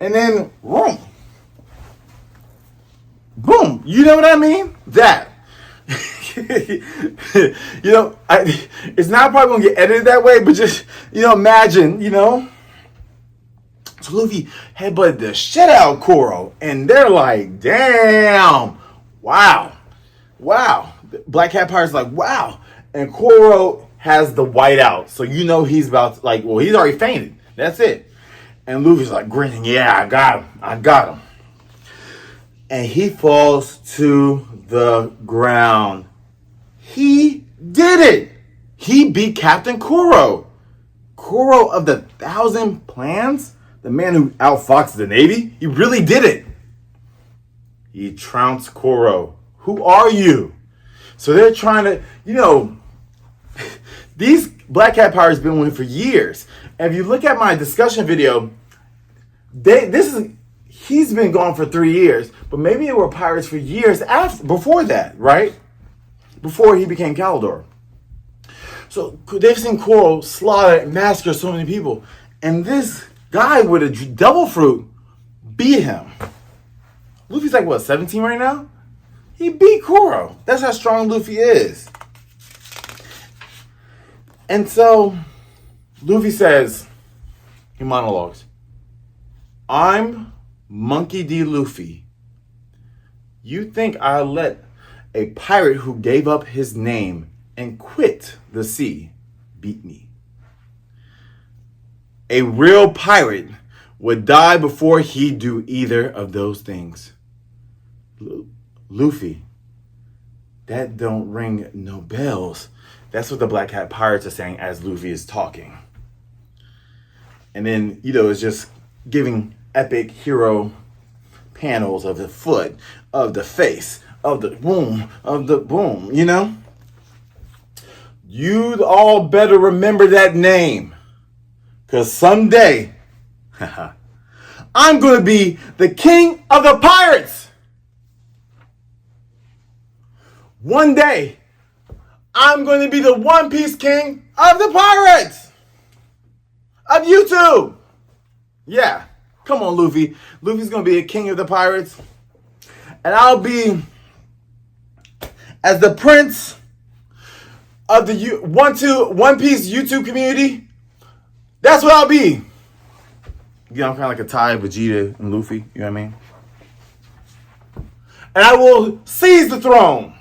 And then, boom. Boom. You know what I mean? That. It's not probably going to get edited that way, but just, imagine, So Luffy headbutted the shit out of Kuro. And they're like, damn. Wow. Black Cat Pirate's like, wow. And Kuro has the whiteout. So he's about to, he's already fainted. That's it. And Luffy's like grinning. Yeah, I got him. And he falls to the ground. He did it. He beat Captain Kuro. Kuro of the 1,000 Plans? The man who outfoxed the Navy? He really did it. He trounced Kuro. Who are you? So they're trying to, these Black Cat Pirates been winning for years. And if you look at my discussion video, he's been gone for 3 years, but maybe they were pirates for years before that, right? Before he became Calidor. So they've seen Kuro slaughter and massacre so many people. And this guy with a devil fruit beat him. Luffy's like, 17 right now? He beat Kuro. That's how strong Luffy is. And so Luffy says, he monologues, I'm Monkey D. Luffy. You think I'll let a pirate who gave up his name and quit the sea beat me? A real pirate would die before he'd do either of those things. Luffy, that don't ring no bells. That's what the Black Hat Pirates are saying as Luffy is talking. And then, it's just giving epic hero panels of the foot, of the face, of the boom, You all better remember that name. Because someday, I'm going to be the king of the pirates. One day, I'm going to be the One Piece king of the pirates. Of YouTube. Yeah. Come on, Luffy. Luffy's going to be a king of the pirates. And I'll be as the prince of the One Piece YouTube community. That's what I'll be. I'm kind of like a tie of Vegeta and Luffy. You know what I mean? And I will seize the throne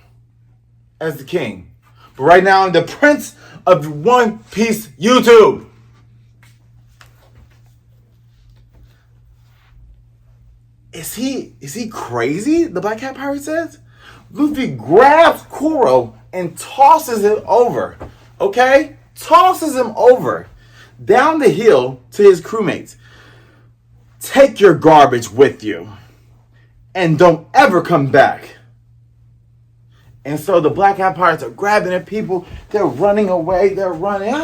as the king. But right now, I'm the prince of One Piece YouTube. Is he crazy? The Black Cat Pirate says. Luffy grabs Kuro and tosses him over. Okay? Tosses him over. Down the hill to his crewmates. Take your garbage with you. And don't ever come back. And so the Black Cat Pirates are grabbing at people. They're running away. They're running.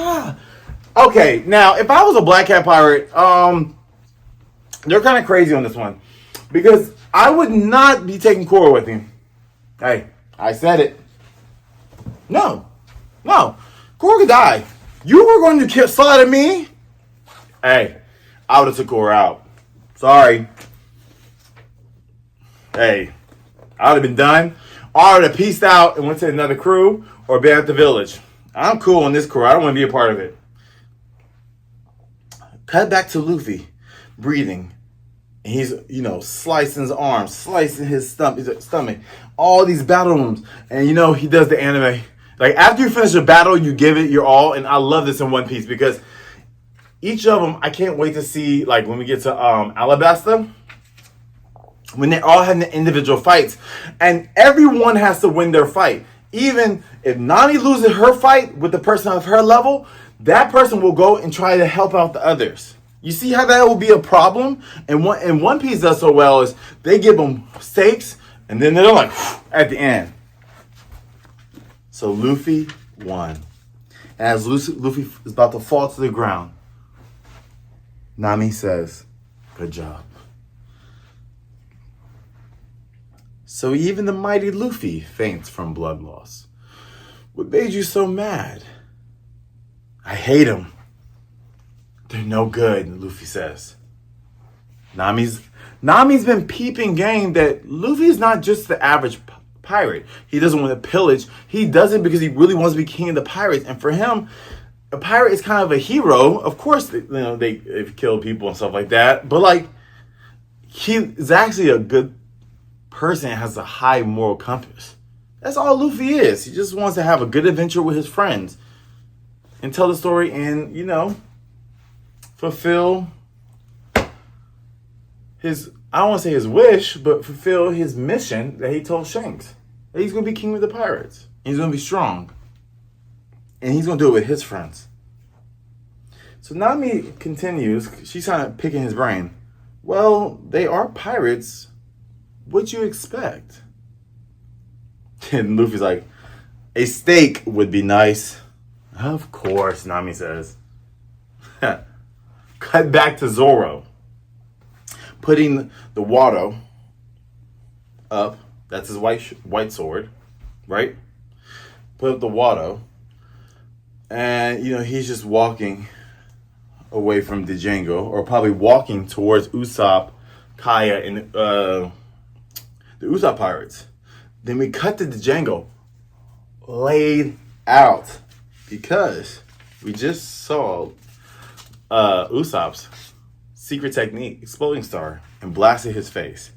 Okay, now, if I was a Black Cat Pirate, they're kind of crazy on this one. Because I would not be taking Kuro with me. Hey, I said it. No. Kuro could die. You were going to slaughter me? Hey, I would have took Kuro out. Sorry. Hey, I would have been done. I would have peaced out and went to another crew or been at the village. I'm cool on this crew. I don't want to be a part of it. Cut back to Luffy, breathing. And he's, slicing his arms, slicing his stomach. All these battle rooms. And, he does the anime. Like, after you finish a battle, you give it your all. And I love this in One Piece because each of them, I can't wait to see, like, when we get to Alabasta, when they all have the individual fights. And everyone has to win their fight. Even if Nami loses her fight with the person of her level, that person will go and try to help out the others. You see how that will be a problem? And One Piece does so well is they give them stakes, and then they're like, at the end. So Luffy won. And as Luffy is about to fall to the ground, Nami says, good job. So even the mighty Luffy faints from blood loss. What made you so mad? I hate him. They're no good, Luffy says. Nami's been peeping game that Luffy's not just the average pirate. He doesn't want to pillage. He does it because he really wants to be king of the pirates. And for him, a pirate is kind of a hero. Of course, they've killed people and stuff like that. But like, he is actually a good person and has a high moral compass. That's all Luffy is. He just wants to have a good adventure with his friends and tell the story and, fulfill his, I don't want to say his wish, but fulfill his mission that he told Shanks. That he's going to be king of the pirates. He's going to be strong. And he's going to do it with his friends. So Nami continues. She's kind of picking his brain. Well, they are pirates. What'd you expect? And Luffy's like, a steak would be nice. Of course, Nami says. Cut back to Zoro. Putting the Wado up. That's his white sword, right? Put up the Wado. And, he's just walking away from Django, or probably walking towards Usopp, Kaya, and the Usopp Pirates. Then we cut to Django laid out because we just saw Usopp's secret technique, exploding star, and blasted his face.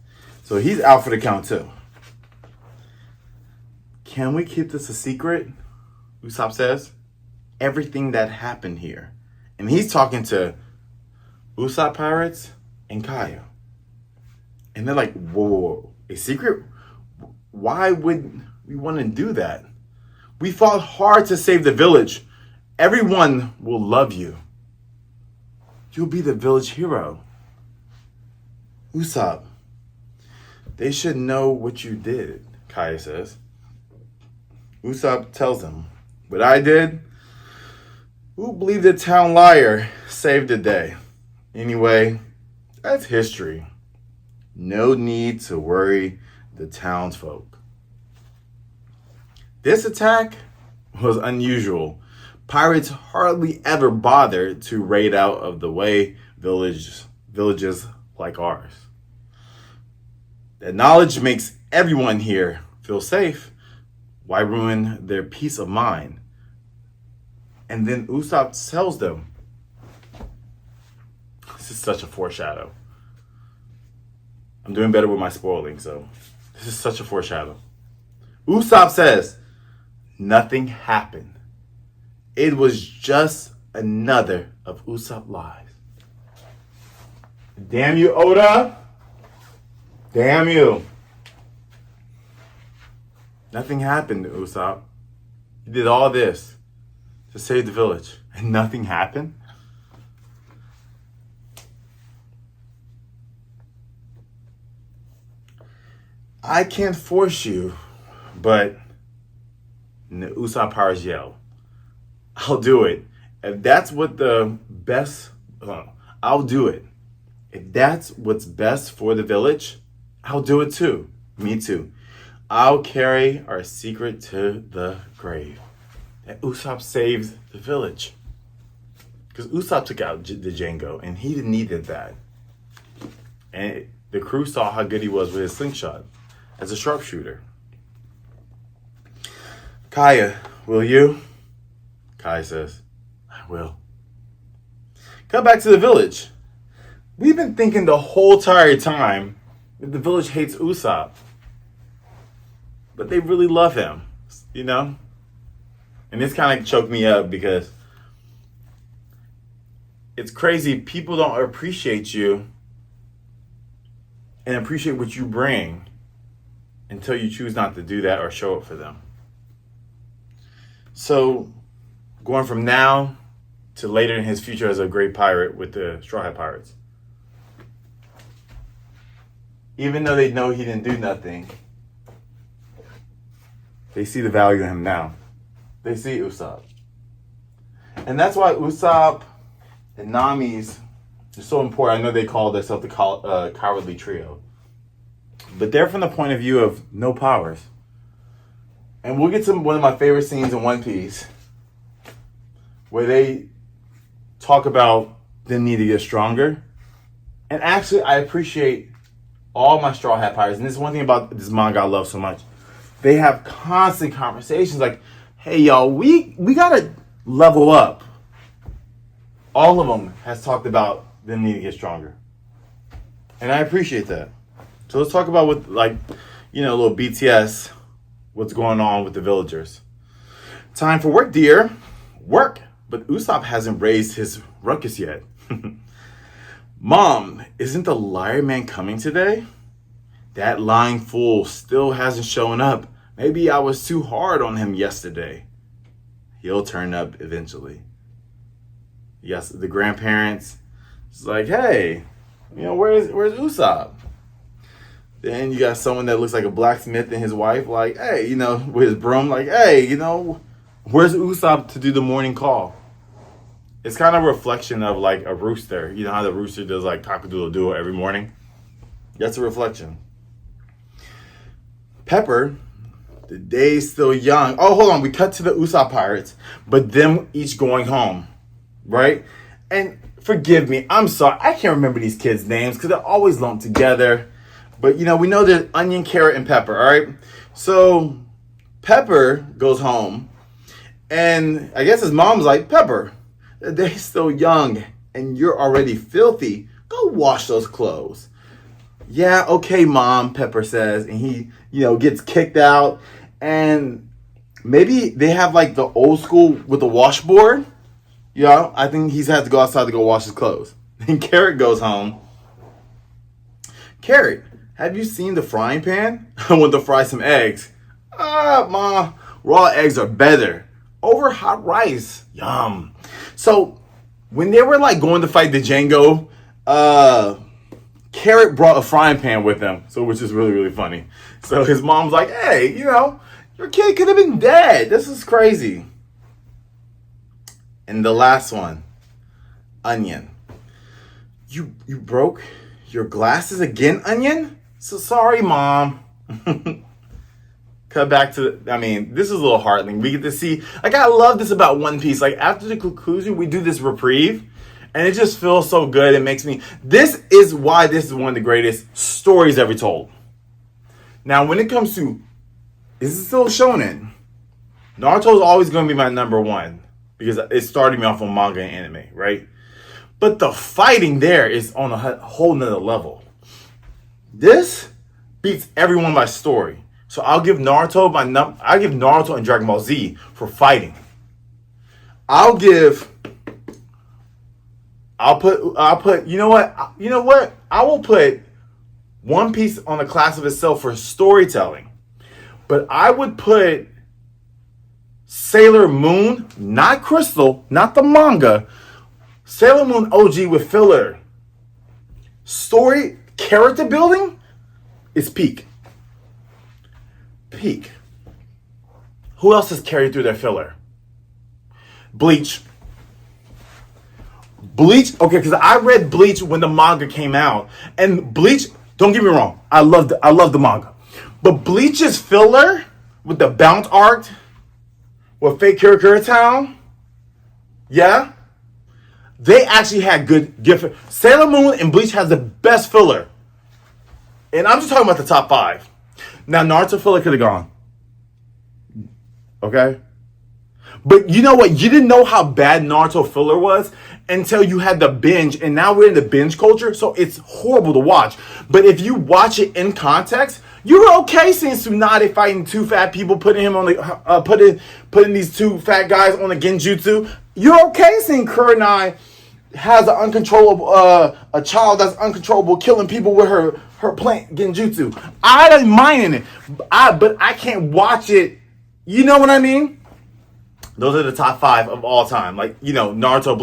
So he's out for the count too. Can we keep this a secret? Usopp says. Everything that happened here. And he's talking to Usopp Pirates and Kaya. And they're like, whoa, a secret? Why would we want to do that? We fought hard to save the village. Everyone will love you. You'll be the village hero. Usopp, they should know what you did, Kaya says. Usopp tells him, what I did? Who believed the town liar saved the day? Anyway, that's history. No need to worry the townsfolk. This attack was unusual. Pirates hardly ever bothered to raid out of the way villages like ours. That knowledge makes everyone here feel safe. Why ruin their peace of mind? And then Usopp tells them, this is such a foreshadow. I'm doing better with my spoiling, so this is such a foreshadow. Usopp says, nothing happened. It was just another of Usopp's lies. Damn you, Oda. Damn you. Nothing happened, Usopp. You did all this to save the village, and nothing happened? I can't force you, but the Usopp Pirates yell, I'll do it. If that's what I'll do it. If that's what's best for the village, I'll do it too. Me too. I'll carry our secret to the grave. That Usopp saves the village. Because Usopp took out the Django, and he needed that. And the crew saw how good he was with his slingshot as a sharpshooter. Kaya, will you? Kaya says, I will. Come back to the village. We've been thinking the whole entire time that the village hates Usopp. But they really love him, And this kind of choked me up because it's crazy. People don't appreciate you and appreciate what you bring until you choose not to do that or show up for them. So going from now to later in his future as a great pirate with the Straw Hat Pirates. Even though they know he didn't do nothing, they see the value in him now. They see Usopp. And that's why Usopp and Nami's are so important. I know they call themselves the cowardly trio. But they're from the point of view of no powers. And we'll get to one of my favorite scenes in One Piece where they talk about the need to get stronger. And actually, I appreciate all my Straw Hat Pirates. And this is one thing about this manga I love so much. They have constant conversations like, hey, y'all, we got to level up. All of them has talked about them needing to get stronger. And I appreciate that. So let's talk about what, like, you know, a little BTS, what's going on with the villagers. Time for work, dear. Work. But Usopp hasn't raised his ruckus yet. Mom, isn't the liar man coming today? That lying fool still hasn't shown up. Maybe I was too hard on him yesterday. He'll turn up eventually. Yes, the grandparents. It's like, hey, you know, where's Usopp? Then you got someone that looks like a blacksmith and his wife, like, hey, you know, with his broom, like, hey, you know, where's Usopp to do the morning call? It's kind of a reflection of like a rooster. You know how the rooster does like cock-a-doodle-doo every morning? That's a reflection. Pepper, the day's still young. Oh, hold on. We cut to the Usopp Pirates, but them each going home, right? And forgive me, I'm sorry. I can't remember these kids' names because they're always lumped together. But, you know, we know there's onion, carrot, and pepper, all right? So Pepper goes home, and I guess his mom's like, Pepper, the day's still young, and you're already filthy. Go wash those clothes. Yeah, okay, Mom, Pepper says, and he, you know, gets kicked out. And maybe they have like the old school with the washboard. You know, I think he's had to go outside to go wash his clothes. And Carrot goes home. Carrot, have you seen the frying pan? I want to fry some eggs. Ma, raw eggs are better. Over hot rice. Yum. So when they were like going to fight the Django, Carrot brought a frying pan with him, so which is really, really funny. So his mom's like, hey, you know, your kid could have been dead. This is crazy. And the last one, Onion. You broke your glasses again, Onion? So sorry, Mom. Cut back to, I mean, this is a little heartening. We get to see, like, I love this about One Piece. Like, after the conclusion, we do this reprieve, and it just feels so good. It makes me, this is why this is one of the greatest stories ever told. Now, when it comes to, is it still Shonen? Naruto's always going to be my number one, because it started me off on manga and anime, right? But the fighting there is on a whole nother level. This beats everyone by story. So I'll give Naruto and Dragon Ball Z for fighting. I'll put, you know what? I will put One Piece on a class of itself for storytelling. But I would put Sailor Moon, not Crystal, not the manga, Sailor Moon OG with filler. Story, character building is peak. Peak. Who else has carried through their filler? Bleach. Okay, because I read Bleach when the manga came out. And Bleach, don't get me wrong, I love the manga. But Bleach's filler with the Bounce arc, with Fake Kura Town, yeah, they actually had good. Sailor Moon and Bleach has the best filler. And I'm just talking about the top 5. Now, Naruto filler could have gone. Okay? But you know what? You didn't know how bad Naruto filler was until you had the binge. And now we're in the binge culture, so it's horrible to watch. But if you watch it in context, you're okay seeing Tsunade fighting 2 fat people, putting him on the putting these 2 fat guys on the genjutsu. You're okay seeing Kurenai has an uncontrollable a child that's uncontrollable, killing people with her plant genjutsu. I don't mind it, but I can't watch it. You know what I mean? Those are the top 5 of all time. Like, you know, Naruto,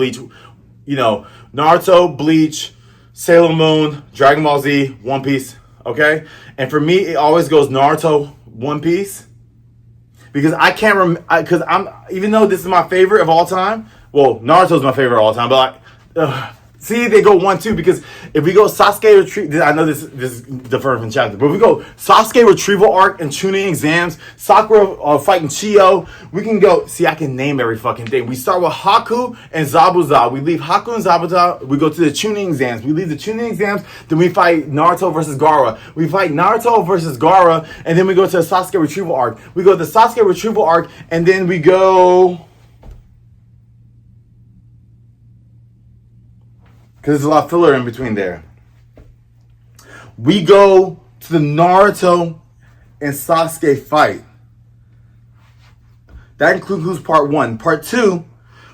Bleach, Sailor Moon, Dragon Ball Z, One Piece. Okay, and for me, it always goes Naruto, One Piece, because I can't even though this is my favorite of all time. Well, Naruto's my favorite of all time, but See, they go 1-2 because if we go Sasuke retrieve, I know this is different from chapter, but if we go Sasuke retrieval arc and Chunin exams, Sakura fighting Chio, we can go. See, I can name every fucking thing. We start with Haku and Zabuza. We leave Haku and Zabuza. We go to the Chunin exams. We leave the Chunin exams. Then we fight Naruto versus Gaara. We fight Naruto versus Gaara, and then we go to the Sasuke retrieval arc. We go to the Sasuke retrieval arc, and then we go. Because there's a lot of filler in between there. We go to the Naruto and Sasuke fight. That includes part 1. Part 2,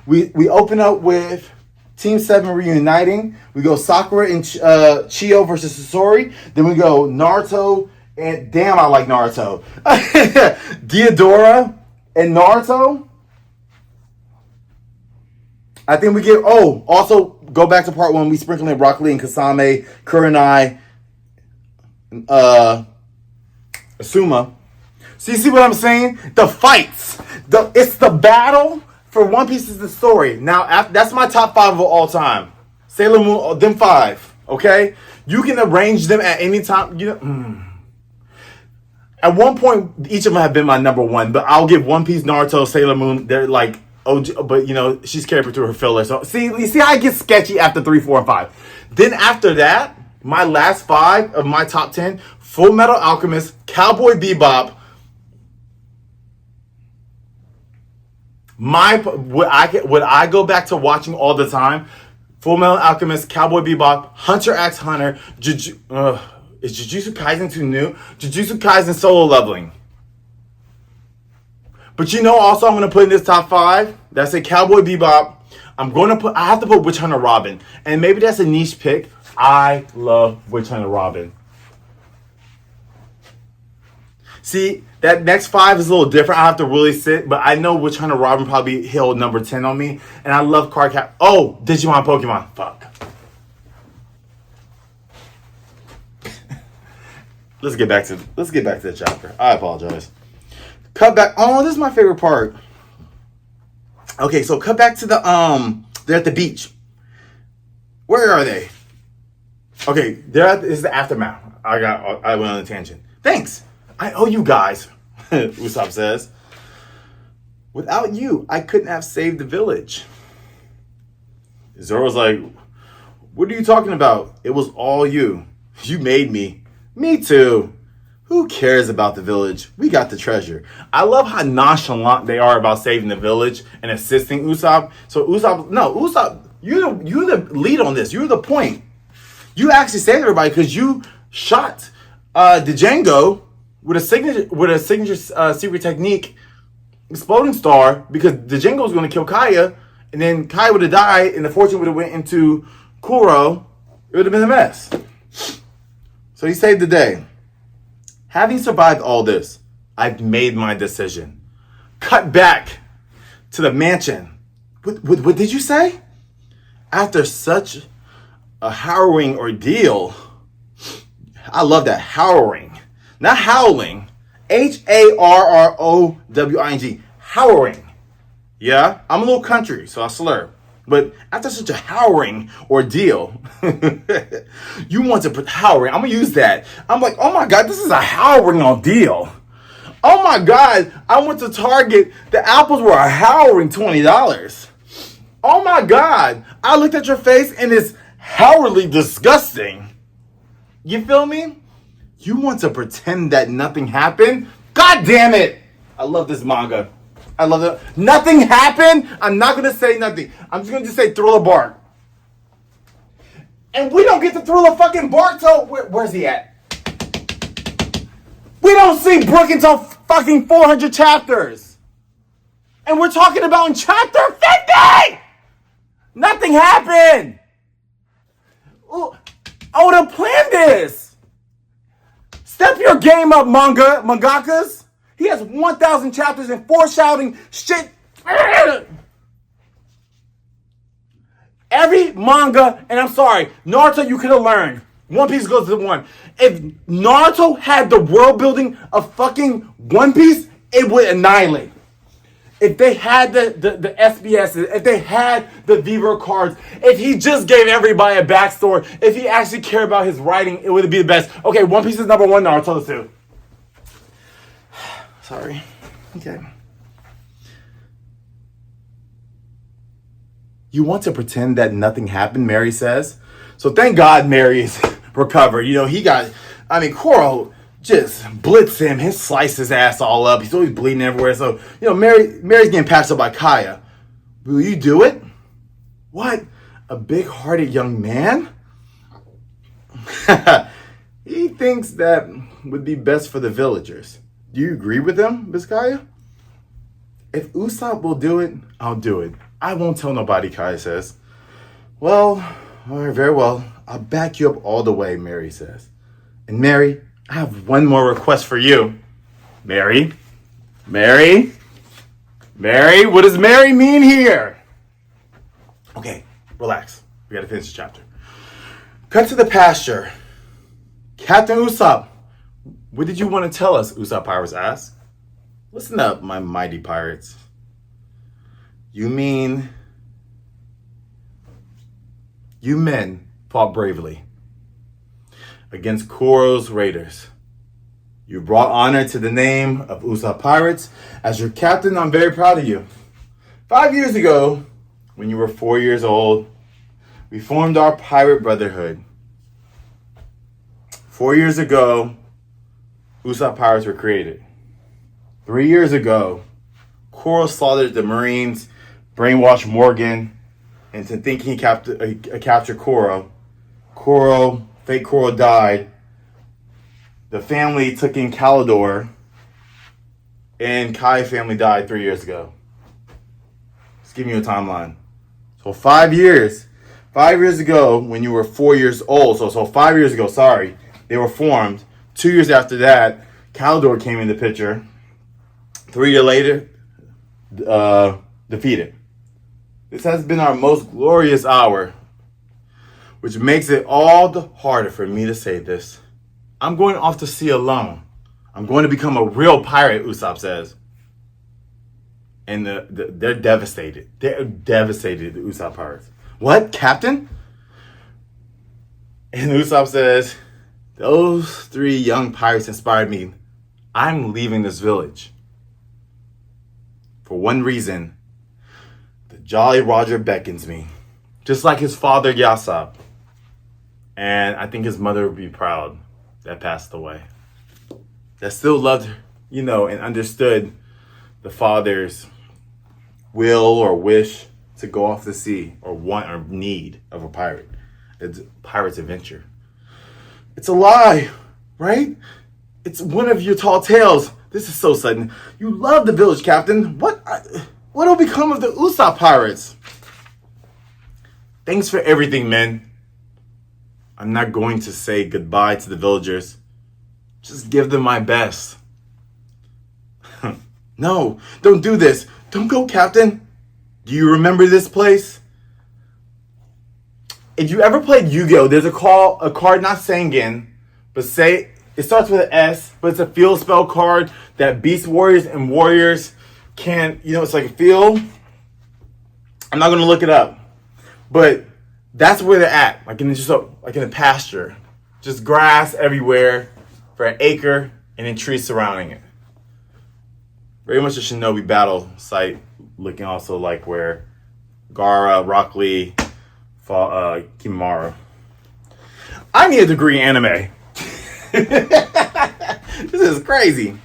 we open up with Team 7 reuniting. We go Sakura and Chio versus Sasori. Then we go Naruto and... Damn, I like Naruto. Deodora and Naruto. I think we get... Oh, also... Go back to part 1. We sprinkle in Rock Lee and Kasame, Kurenai, Asuma. So you see what I'm saying? The fights. It's the battle for One Piece is the story. Now, that's my top 5 of all time. Sailor Moon, them 5. Okay? You can arrange them at any time. You know, At one point, each of them have been my number 1. But I'll give One Piece, Naruto, Sailor Moon. They're like... Oh, but you know, she's carried through her filler. So you see how it gets sketchy after 3, 4, and 5. Then after that, my last 5 of my top 10: Full Metal Alchemist, Cowboy Bebop. Would I go back to watching all the time? Full Metal Alchemist, Cowboy Bebop, Hunter x Hunter. Is Jujutsu Kaisen too new? Jujutsu Kaisen Solo Leveling. But you know, also I'm going to put in this top 5. That's a Cowboy Bebop. I have to put Witch Hunter Robin. And maybe that's a niche pick. I love Witch Hunter Robin. See, that next 5 is a little different. I have to really sit. But I know Witch Hunter Robin probably held number 10 on me. And I love Card Cap. Oh, Digimon Pokemon. Fuck. Let's get back to the chapter. I apologize. Cut back. Oh, this is my favorite part. Okay, so cut back to the they're at the beach. Where are they? Okay, this is the aftermath. I went on a tangent. Thanks. I owe you guys. Usopp says. Without you, I couldn't have saved the village. Zoro's like, what are you talking about? It was all you. You made me. Me too. Who cares about the village? We got the treasure. I love how nonchalant they are about saving the village and assisting Usopp. So Usopp, you're the lead on this. You're the point. You actually saved everybody because you shot Django with a signature secret technique, exploding star, because Django was going to kill Kaya, and then Kaya would have died, and the fortune would have went into Kuro. It would have been a mess. So he saved the day. Having survived all this, I've made my decision. Cut back to the mansion. What did you say? After such a harrowing ordeal. I love that. Harrowing. Not howling. Harrowing. Harrowing. Yeah? I'm a little country, so I slur. But after such a harrowing ordeal, you want to harrowing. I'm going to use that. I'm like, oh my God, this is a harrowing ordeal. Oh my God, I went to Target. The apples were a harrowing $20. Oh my God, I looked at your face and it's harrowingly disgusting. You feel me? You want to pretend that nothing happened? God damn it. I love this manga. I love it. Nothing happened. I'm not going to say nothing. I'm just going to say Thriller Bark. And we don't get to Thriller fucking Bark till... Where's he at? We don't see Brook until fucking 400 chapters. And we're talking about in chapter 50! Nothing happened. Oda planned this. Step your game up, mangakas. He has 1,000 chapters and foreshadowing shit. Every manga, and I'm sorry, Naruto you could have learned. One Piece goes to one. If Naruto had the world building of fucking One Piece, it would annihilate. if they had the SBSs, if they had the Vivo cards, if he just gave everybody a backstory, if he actually cared about his writing, it would be the best. Okay, One Piece is number one, Naruto is two. Sorry. Okay. You want to pretend that nothing happened, Mary says. So thank God Mary's recovered. You know, Kuro just blitz him, slice his ass all up. He's always bleeding everywhere. So, you know, Mary's getting patched up by Kaya. Will you do it? What? A big-hearted young man? He thinks that would be best for the villagers. Do you agree with him, Miss Kaya? If Usopp will do it, I'll do it. I won't tell nobody, Kaya says. Well, all right, very well. I'll back you up all the way, Mary says. And Mary, I have one more request for you. Mary? Mary? Mary? What does Mary mean here? Okay, relax. We gotta finish the chapter. Cut to the pasture. Captain Usopp, what did you want to tell us? Usopp Pirates asked. Listen up, my mighty pirates. You mean you men fought bravely against Kuro's raiders. You brought honor to the name of Usopp Pirates. As your captain, I'm very proud of you. 5 years ago, when you were 4 years old, we formed our pirate brotherhood. 4 years ago, Usopp Pirates were created. 3 years ago, Kuro slaughtered the Marines, brainwashed Morgan into thinking he captured Kuro. Fake Kuro died. The family took in Calidor, and Kai family died 3 years ago. Just give you a timeline. So 5 years. 5 years ago, when you were 4 years old, so 5 years ago, they were formed. 2 years after that, Calidor came in the picture. 3 years later, defeated. This has been our most glorious hour, which makes it all the harder for me to say this. I'm going off to sea alone. I'm going to become a real pirate, Usopp says. And they're devastated. They're devastated, the Usopp Pirates. What, Captain? And Usopp says, those 3 young pirates inspired me. I'm leaving this village. For one reason, the Jolly Roger beckons me. Just like his father, Yasopp. And I think his mother would be proud that passed away. That still loved her, and understood the father's will or wish to go off the sea or want or need of a pirate. It's a pirate's adventure. It's a lie, right? It's one of your tall tales. This is so sudden. You love the village, Captain. What'll become of the Usopp Pirates? Thanks for everything, men. I'm not going to say goodbye to the villagers. Just give them my best. No, don't do this. Don't go, Captain. Do you remember this place? If you ever played Yu-Gi-Oh, there's a card, not Sengen, but it starts with an S, but it's a field spell card that Beast Warriors and Warriors can, it's like a field. I'm not going to look it up, but that's where they're at, like in a pasture. Just grass everywhere for an acre and then trees surrounding it. Very much a shinobi battle site, looking also like where Gaara, Rock Lee, Kimimaro. I need a degree in anime. This is crazy.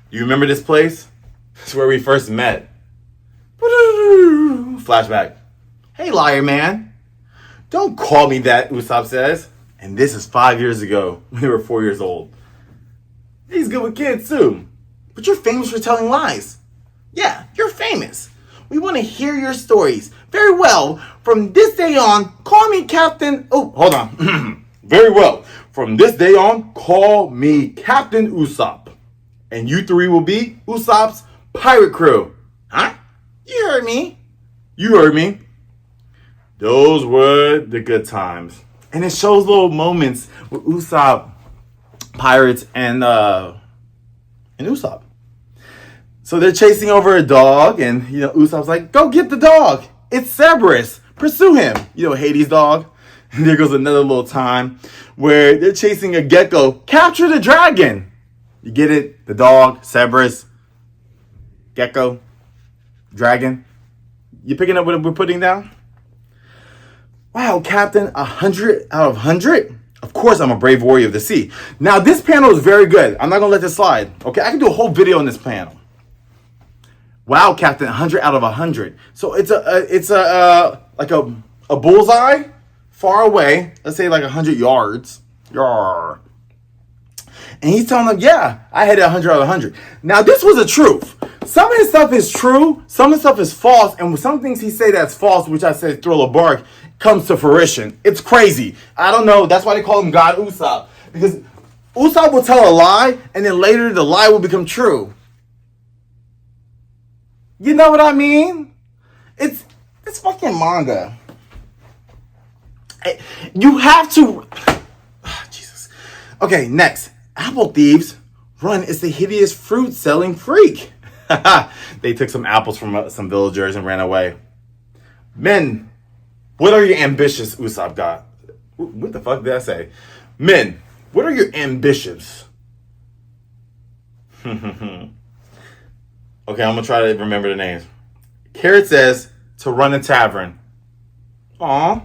You remember this place? It's where we first met. Flashback. Hey, liar man. Don't call me that, Usopp says. And this is 5 years ago when they were 4 years old. He's good with kids too. But you're famous for telling lies. Yeah, you're famous. We want to hear your stories. Very well. From this day on, call me Captain... Oh, hold on. Very well. From this day on, call me Captain Usopp. And you 3 will be Usopp's pirate crew. Huh? You heard me. You heard me. Those were the good times. And it shows little moments with Usopp, Pirates, and Usopp. So they're chasing over a dog, and Usopp's like, "Go get the dog! It's Cerberus! Pursue him!" Hades' dog. And there goes another little time where they're chasing a gecko. Capture the dragon! You get it? The dog, Cerberus, gecko, dragon. You picking up what we're putting down? Wow, Captain, 100 out of 100? Of course, I'm a brave warrior of the sea. Now, this panel is very good. I'm not going to let this slide. Okay, I can do a whole video on this panel. Wow, Captain, 100 out of 100. So it's like a bullseye far away. Let's say like 100 yards. Yarr. And he's telling them, yeah, I had 100 out of 100. Now, this was the truth. Some of his stuff is true. Some of the stuff is false. And some things he say that's false, which I said thrill a bark, comes to fruition. It's crazy. I don't know. That's why they call him God Usopp. Because Usopp will tell a lie, and then later the lie will become true. You know what I mean? It's fucking manga. You have to... Jesus. Okay, next. Apple thieves. Run is the hideous fruit-selling freak. They took some apples from some villagers and ran away. Men, what are your ambitions, Usopp got? What the fuck did I say? Men, what are your ambitions? Okay, I'm going to try to remember the names. Carrot says to run a tavern. Aw.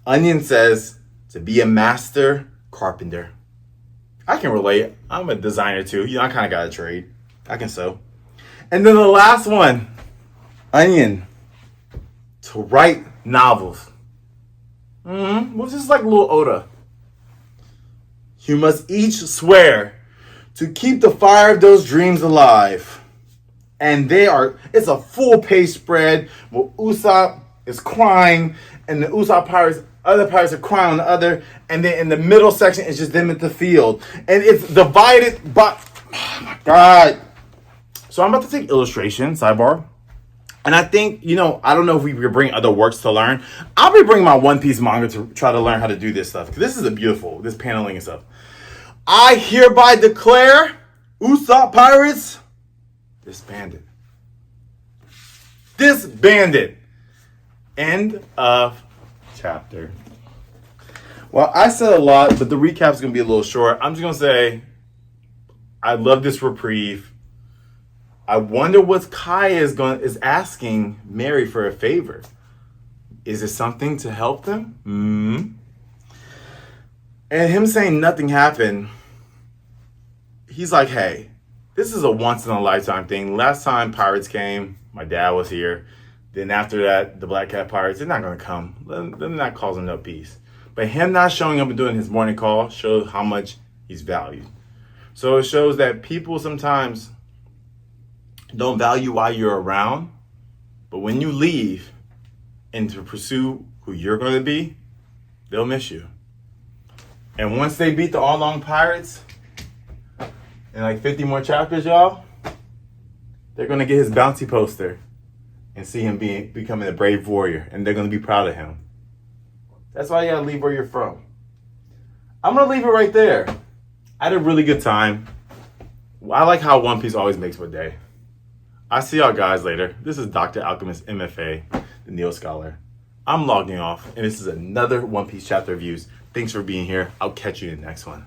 Onion says to be a master carpenter. I can relate. I'm a designer too. I kind of got a trade. I can sew. And then the last one. Onion. To write novels. Well, this is like little Oda. You must each swear to keep the fire of those dreams alive. And it's a full page spread where Usopp is crying and the Usopp Pirates, other pirates are crying on the other. And then in the middle section, it's just them at the field. And it's divided by, oh my God. So I'm about to take illustration, sidebar. And I think, I don't know if we could bring other works to learn. I'll be bringing my One Piece manga to try to learn how to do this stuff. Because this is beautiful, this paneling and stuff. I hereby declare Usopp Pirates disbanded. Disbanded. End of chapter. Well, I said a lot, but the recap's going to be a little short. I'm just going to say, I love this reprieve. I wonder what Kai is asking Mary for a favor. Is it something to help them? And him saying nothing happened, he's like, hey, this is a once-in-a-lifetime thing. Last time Pirates came, my dad was here. Then after that, the Black Cat Pirates, they're not going to come. They're not causing no peace. But him not showing up and doing his morning call shows how much he's valued. So it shows that people sometimes don't value why you're around. But when you leave and to pursue who you're going to be, they'll miss you. And once they beat the All-Long Pirates, in like 50 more chapters, y'all, they're going to get his bounty poster and see him becoming a brave warrior. And they're going to be proud of him. That's why you got to leave where you're from. I'm going to leave it right there. I had a really good time. I like how One Piece always makes my day. I'll see y'all guys later. This is Dr. Alchemist M.F.A, the Neo Scholar. I'm logging off, and this is another One Piece chapter reviews. Thanks for being here. I'll catch you in the next one.